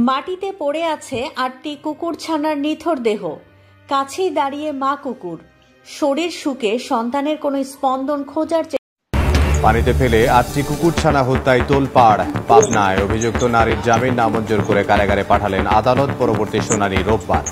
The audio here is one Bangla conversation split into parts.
মাটিতে পড়ে আছে ৮টি কুকুরছানার নিথর দেহ। কাছেই দাঁড়িয়ে মা কুকুর, শরীর শুকে সন্তানের কোনো স্পন্দন খোঁজার পানিতে ফেলে ৮টি কুকুরছানা হত্যায় তোলপাড় পাবনায়। অভিযুক্ত নারীর জামিন নামঞ্জুর করে কারাগারে পাঠালেন আদালত। পরবর্তী শুনানি রোববার।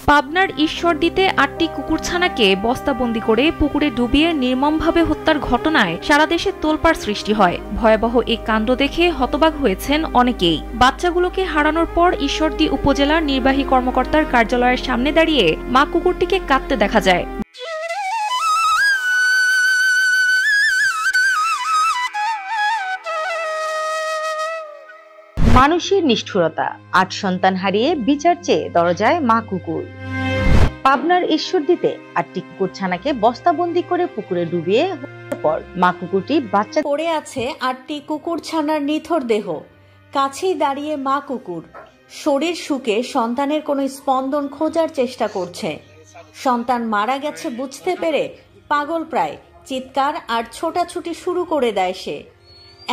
পাবনার ঈশ্বরদীতে ৮টি কুকুরছানাকে বস্তাবন্দি করে পুকুরে ডুবিয়ে নির্মমভাবে হত্যার ঘটনায় সারা দেশে তোলপাড় সৃষ্টি হয়। ভয়াবহ এই কাণ্ড দেখে হতবাক হয়েছেন অনেকেই। বাচ্চাগুলোকে হারানোর পর ঈশ্বরদী উপজেলার নির্বাহী কর্মকর্তার কার্যালয়ের সামনে দাঁড়িয়ে মা কুকুরটিকে কাঁদতে দেখা যায়। মানুষের নিষ্ঠুরতা, ৮ সন্তান হারিয়ে বিচার চেয়ে দরজায় মা কুকুর। পাবনার ঈশ্বরদীতে ৮টি কুকুরছানাকে বস্তাবন্দি করে পুকুরে ডুবিয়ে হত্যার পর মা কুকুরটি বাচ্চা পড়ে আছে ৮টি কুকুরছানার নিথর দেহ। কাছেই দাঁড়িয়ে মা কুকুর, শরীর শুকে সন্তানের কোনো স্পন্দন খোঁজার চেষ্টা করছে। সন্তান মারা গেছে বুঝতে পেরে পাগল প্রায় চিৎকার আর ছোটাছুটি শুরু করে দেয় সে।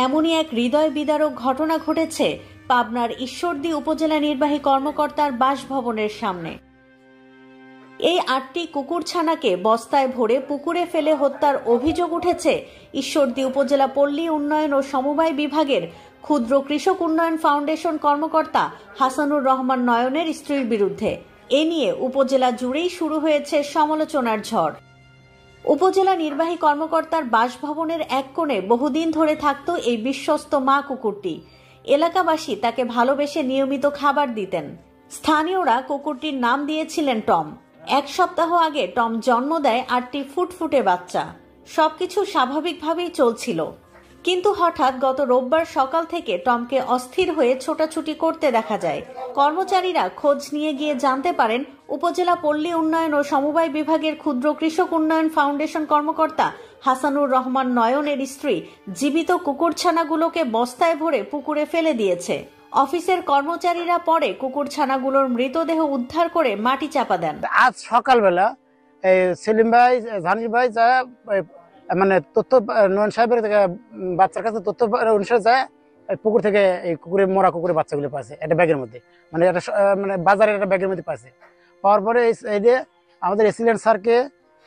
এমনই এক হৃদয় বিদারক ঘটনা ঘটেছে পাবনার ঈশ্বরদী উপজেলা নির্বাহী কর্মকর্তার বাসভবনের সামনে। এই ৮টি কুকুরছানাকে বস্তায় ভরে পুকুরে ফেলে হত্যার অভিযোগ উঠেছে ঈশ্বরদী উপজেলা পল্লী উন্নয়ন ও সমবায় বিভাগের ক্ষুদ্র কৃষক উন্নয়ন ফাউন্ডেশন কর্মকর্তা হাসানুর রহমান নয়নের স্ত্রীর বিরুদ্ধে। এ নিয়ে উপজেলা জুড়েই শুরু হয়েছে সমালোচনার ঝড়। উপজেলা নির্বাহী কর্মকর্তার বাসভবনের এক কোণে বহুদিন ধরে থাকত এই বিশ্বস্ত মা কুকুরটি। এলাকাবাসী তাকে ভালোবেসে নিয়মিত খাবার দিতেন। স্থানীয়রা কুকুরটির নাম দিয়েছিলেন টম। ১ সপ্তাহ আগে টম জন্ম দেয় ৮টি ফুটফুটে বাচ্চা। সবকিছু স্বাভাবিকভাবেই চলছিল, কিন্তু হঠাৎ গত রোববার সকাল থেকে টমকে অস্থির হয়ে ছোটাছুটি করতে দেখা যায়। কর্মচারীরা খোঁজ নিয়ে গিয়ে জানতে পারেন উপজেলা পল্লী উন্নয়ন ও সমবায় বিভাগের ক্ষুদ্র কৃষক উন্নয়ন ফাউন্ডেশন কর্মকর্তা হাসানুর রহমান নয়নের স্ত্রী জীবিত কুকুরছানাগুলোকে বস্তায় ভরে পুকুরে ফেলে দিয়েছে। অফিসের কর্মচারীরা পরে কুকুরছানাগুলোর মৃতদেহ উদ্ধার করে মাটি চাপা দেন। আজ সকালবেলা সেলিম ভাই, জানির ভাই যা মানে তথ্য নয়ন সাহেবের বাচ্চার কাছে তথ্য অনুসারে যায় পুকুর থেকে এই কুকুরের মরা কুকুরের বাচ্চাগুলো পাচ্ছে একটা ব্যাগের মধ্যে, মানে একটা মানে বাজারের একটা ব্যাগের মধ্যে পাচ্ছে। পাওয়ার পরে এই যে আমাদের এসিলেন্ট স্যারকে,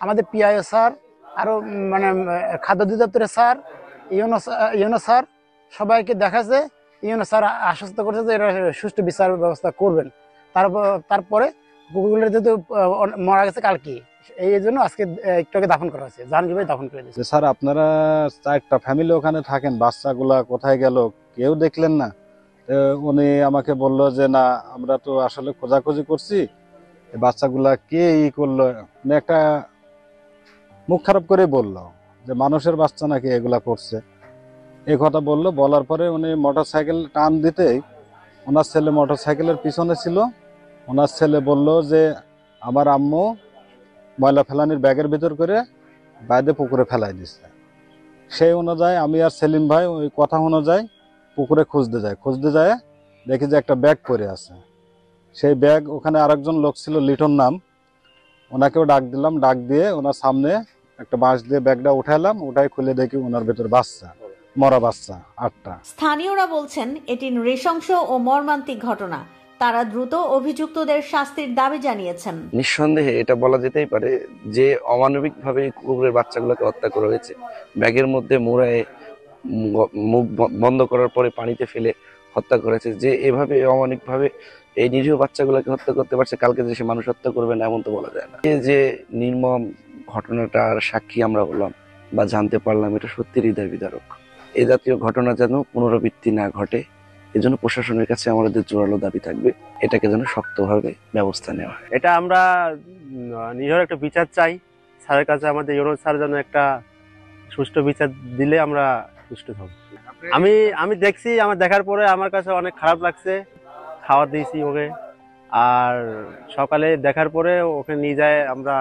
আমাদের পিআইও স্যার, আরো মানে খাদ্য অধিদপ্তরের স্যার, ইউনো স্যার সবাইকে দেখাচ্ছে। ইউনো স্যার আশ্বস্ত করছে যে এটা সুষ্ঠু বিচার ব্যবস্থা করবেন। তারপরে কুকুরগুলো যেহেতু মারা গেছে কালকে, এই জন্য আজকে একটু আগে দাফন করা হয়েছে, জাহাঙ্গীর ভাই দাফন করে দিয়েছে। স্যার আপনারা 4টা ফ্যামিলি ওখানে থাকেন, বাচ্চাগুলা কোথায় গেল কেউ দেখলেন না? উনি আমাকে বলল যে না, আমরা তো আসলে খোঁজাখুঁজি করছি, বাচ্চাগুলা কে করলো, একটা মুখ খারাপ করে বলল যে মানুষের বাচ্চা নাকি এগুলা করছে, এই কথা বললো। বলার পরে উনি মোটরসাইকেল টান দিতেই ওনার ছেলে মোটরসাইকেলের পিছনে ছিল। ওনার ছেলে বলল যে আমার আম্মু ময়লা ফেলানির ব্যাগের ভিতর করে বাইরে পুকুরে ফেলাই দিচ্ছে। সেই অনুযায়ী আমি আর সেলিম ভাই ওই কথা অনুযায়ী পুকুরে খুঁজতে যায় দেখি যে একটা ব্যাগ পড়ে আছে। সেই ব্যাগ, ওখানে আরেকজন লোক ছিল লিটন নাম, ওনাকেও ডাক দিলাম। ডাক দিয়ে ওনার সামনে একটা বাঁশ দিয়ে ব্যাগটা উঠাইলাম। উঠাই খুলে দেখি ওনার ভেতর বাচ্চা, মরা বাচ্চা 8টা। স্থানীয়রা বলছেন এটি নৃশংস ও মর্মান্তিক ঘটনা। তারা দ্রুত অভিযুক্তদের শাস্তির দাবি জানিয়েছেন। নিঃসন্দেহে এটা বলা যেতেই পারে যে অমানবিকভাবে কুকুরের বাচ্চাগুলোকে হত্যা করা হয়েছে। ব্যাগের মধ্যে মোড়ায় মুখ বন্ধ করার পরে পানিতে ফেলে হত্যা করেছে। যে এভাবে অমানবিকভাবে এই নিরীহ বাচ্চাগুলোকে হত্যা করতে পারছে, কালকে যে সে মানুষ হত্যা করবে না এমন তো বলা যায় না। এই যে নির্মম ঘটনাটার সাক্ষী আমরা হলাম বা জানতে পারলাম, এটা সত্যি হৃদয় বিদারক। এ জাতীয় ঘটনা যেন পুনরাবৃত্তি না ঘটে, এজন্য প্রশাসনের কাছে আমাদের জোরালো দাবি থাকবে, এটাকে যেন শক্তভাবে ব্যবস্থা নেওয়া হয়। এটা আমরা নিজের একটা বিচার চাই স্যারের কাছে। আমাদের ইউনো স্যার যেন একটা সুষ্ঠু বিচার দিলে আমরা সুষ্ঠু হব। আমি দেখছি, আমার দেখার পরে আমার কাছে অনেক খারাপ লাগছে। খাওয়া দিয়েছি ওকে, আর সকালে দেখার পরে ওকে নিয়ে যায় আমরা,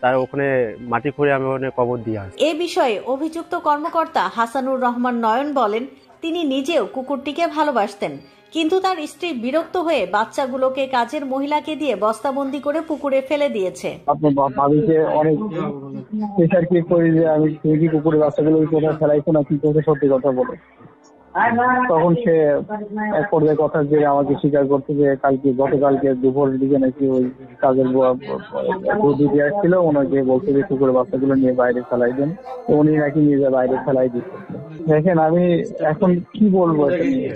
তার ওখানে মাটি খুঁড়ে আমি ওখানে কবর দিয়ে আসি। এ বিষয়ে অভিযুক্ত কর্মকর্তা হাসানুর রহমান নয়ন বলেন, তিনি নিজেও কুকুরটিকে ভালোবাসতেন, কিন্তু তার স্ত্রী বিরক্ত হয়ে বাচ্চাগুলোকে কাজের মহিলাকে দিয়ে বস্তাবন্দি করে পুকুরে ফেলে দিয়েছে। অনেক প্রেশার ক্রিয়েট করি যে আমি কুকুরের বাচ্চাগুলো কোথায় ফেলাইছো না কি করে, সত্যি কথা বলে তখন সে এক পর্যায়ে কথা যে আমাকে স্বীকার করতে যে গতকালকে দুপুরের দিকে নাকি ওই কাজের দিদি আসছিল, ওনাকে বলতে যে কুকুরের বাচ্চাগুলো নিয়ে বাইরে ফেলাই দেন, উনি নাকি নিজে বাইরে ফেলাই দিচ্ছে। দেখেন আমি এখন কি বলবো,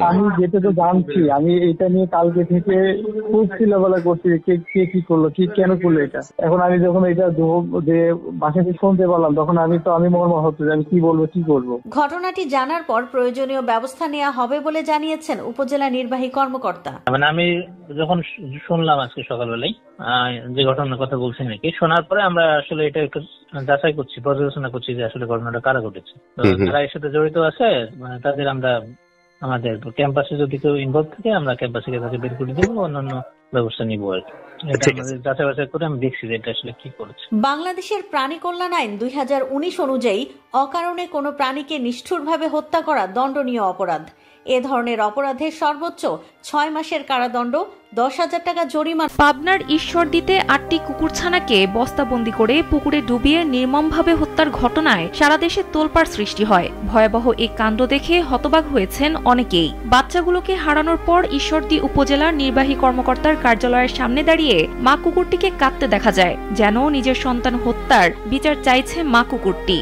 আমি যেটা তো জানছি, আমি এটা নিয়ে কালকে থেকে খুব চিল্লাপালা করছি কে কি করলো, কেন করলো এটা। এখন আমি যখন এটা যে বাসাতে শুনতে পারলাম তখন আমি মর্মা হচ্ছে যে আমি কি বলবো কি করবো। ঘটনাটি জানার পর প্রয়োজনীয় ব্যবস্থা নেওয়া হবে বলে জানিয়েছেন উপজেলা নির্বাহী কর্মকর্তা। মানে আমি যখন শুনলাম আজকে সকালবেলায় যে ঘটনার কথা বলছেন নাকি, শোনার পরে আমরা আসলে এটা একটু যাচাই করছি, পর্যালোচনা করছি যে আসলে ঘটনাটা কারা ঘটেছে, যারা এর সাথে জড়িত আছে মানে তাদের আমরা আমাদের ক্যাম্পাসে যদি কেউ ইনভলভ থাকে আমরা ক্যাম্পাসে তাকে বের করে দেবো, অন্যান্য ব্যবস্থা নিব আর কি। যাচাই বাছাই করে আমি দেখছি যে এটা আসলে কি করেছে। বাংলাদেশের প্রাণী কল্যাণ আইন 2019 অনুযায়ী অকারণে কোনো প্রাণীকে নিষ্ঠুরভাবে হত্যা করা দণ্ডনীয় অপরাধ। এ ধরনের অপরাধে সর্বোচ্চ 6 মাসের কারাদণ্ড, 10,000 টাকা জরিমানা। পাবনার ঈশ্বরদীতে 8টি কুকুরছানাকে বস্তাবন্দি করে পুকুরে ডুবিয়ে নির্মমভাবে হত্যার ঘটনায় সারা দেশে তোলপাড় সৃষ্টি হয়। ভয়াবহ এই কাণ্ড দেখে হতবাক হয়েছেন অনেকেই। বাচ্চাগুলোকে হারানোর পর ঈশ্বরদী উপজেলার নির্বাহী কর্মকর্তার কার্যালয়ের সামনে দাঁড়িয়ে মা কুকুরটিকে কাঁদতে দেখা যায়, যেন নিজের সন্তান হত্যার বিচার চাইছে মা কুকুরটি।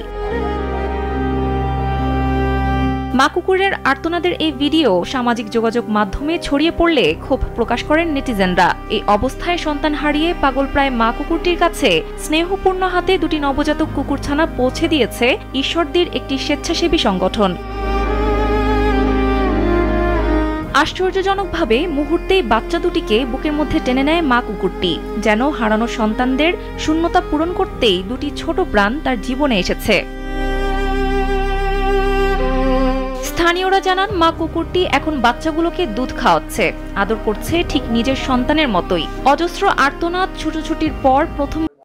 মা কুকুরের আর্তনাদের এই ভিডিও সামাজিক যোগাযোগ মাধ্যমে ছড়িয়ে পড়লে ক্ষোভ প্রকাশ করেন নেটিজেনরা। এই অবস্থায় সন্তান হারিয়ে পাগলপ্রায় মা কুকুরটির কাছে স্নেহপূর্ণ হাতে দুটি নবজাতক কুকুরছানা পৌঁছে দিয়েছে ঈশ্বরদীর একটি স্বেচ্ছাসেবী সংগঠন। আশ্চর্যজনকভাবে মুহূর্তেই বাচ্চা দুটিকে বুকের মধ্যে টেনে নেয় মা কুকুরটি, যেন হারানো সন্তানদের শূন্যতা পূরণ করতেই দুটি ছোট প্রাণ তার জীবনে এসেছে। স্থানীয়রা জানান মা কুকুরটি এখন বাচ্চাগুলোকে দুধ খাওয়াচ্ছে, আদর করছে ঠিক নিজের সন্তানের মতোই। অজস্র আর্তনাদ ছুটোছুটির পর প্রথম